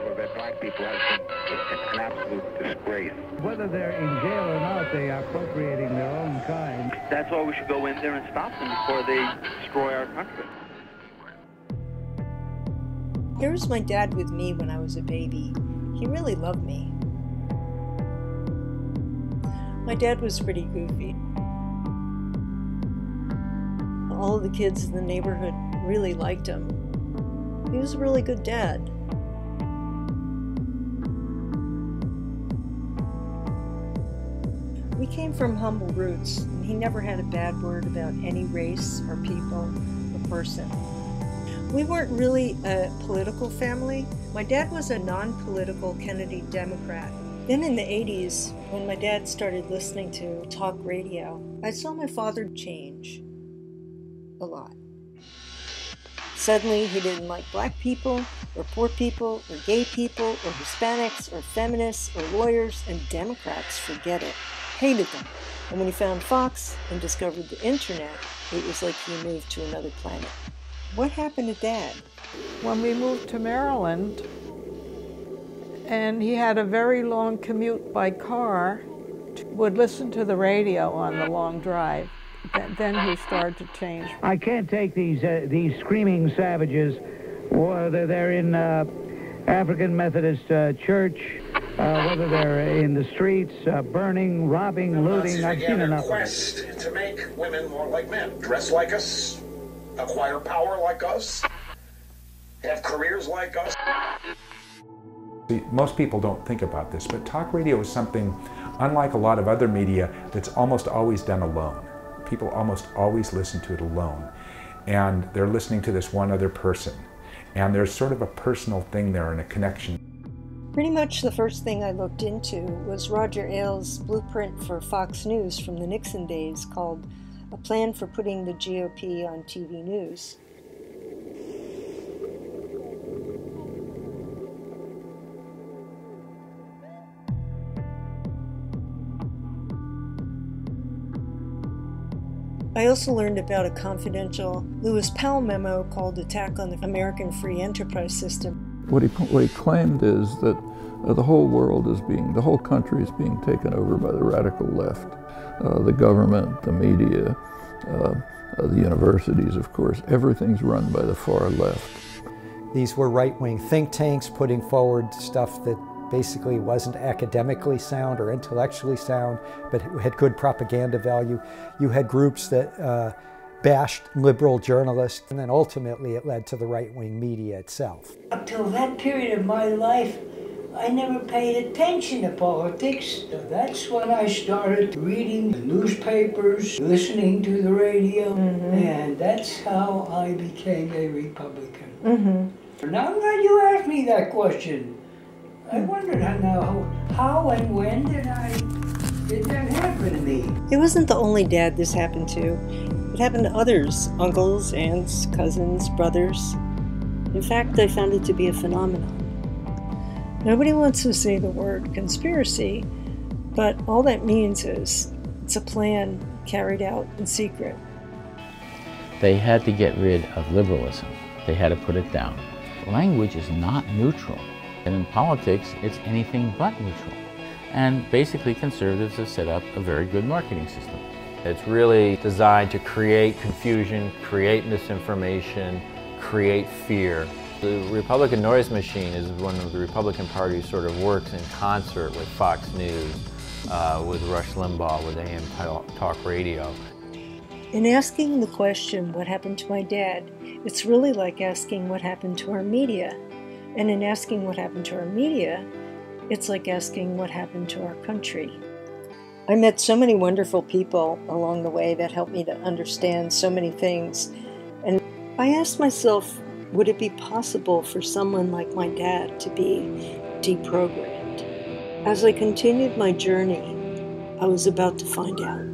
number of black people has been an absolute disgrace. Whether they're in jail or not, they are appropriating their own kind. That's why we should go in there and stop them before they destroy our country. Here was my dad with me when I was a baby. He really loved me. My dad was pretty goofy. All of the kids in the neighborhood really liked him. He was a really good dad. We came from humble roots, and he never had a bad word about any race or people or person. We weren't really a political family. My dad was a non-political Kennedy Democrat. Then in the 80s, when my dad started listening to talk radio, I saw my father change a lot. Suddenly, he didn't like black people, or poor people, or gay people, or Hispanics, or feminists, or lawyers, and Democrats, forget it. Hated them. And when he found Fox and discovered the internet, it was like he moved to another planet. What happened to Dad? When we moved to Maryland, and he had a very long commute by car, would listen to the radio on the long drive. Then he started to change. I can't take these screaming savages, whether they're in African Methodist Church, whether they're in the streets, burning, robbing, looting. I've seen enough. A quest to make women more like men, dress like us, acquire power like us, have careers like us. See, most people don't think about this, but talk radio is something, unlike a lot of other media, that's almost always done alone. People almost always listen to it alone, and they're listening to this one other person, and there's sort of a personal thing there and a connection. Pretty much the first thing I looked into was Roger Ailes' blueprint for Fox News from the Nixon days called A Plan for Putting the GOP on TV News. I also learned about a confidential Lewis Powell memo called Attack on the American Free Enterprise System. What he claimed is that the whole world is the whole country is being taken over by the radical left. The government, the media, the universities, of course, everything's run by the far left. These were right-wing think tanks putting forward stuff that basically wasn't academically sound or intellectually sound, but had good propaganda value. You had groups that bashed liberal journalists, and then ultimately it led to the right-wing media itself. Up till that period of my life, I never paid attention to politics. So that's when I started reading the newspapers, listening to the radio, and that's how I became a Republican. Now that you asked me that question, I wondered how and when did that happen to me? It wasn't the only dad this happened to. It happened to others, uncles, aunts, cousins, brothers. In fact, I found it to be a phenomenon. Nobody wants to say the word conspiracy, but all that means is it's a plan carried out in secret. They had to get rid of liberalism. They had to put it down. Language is not neutral. And in politics, it's anything but neutral. And basically, conservatives have set up a very good marketing system. It's really designed to create confusion, create misinformation, create fear. The Republican noise machine is one of the Republican Party's sort of works in concert with Fox News, with Rush Limbaugh, with AM talk radio. In asking the question, what happened to my dad, it's really like asking what happened to our media. And in asking what happened to our media, it's like asking what happened to our country. I met so many wonderful people along the way that helped me to understand so many things. And I asked myself, would it be possible for someone like my dad to be deprogrammed? As I continued my journey, I was about to find out.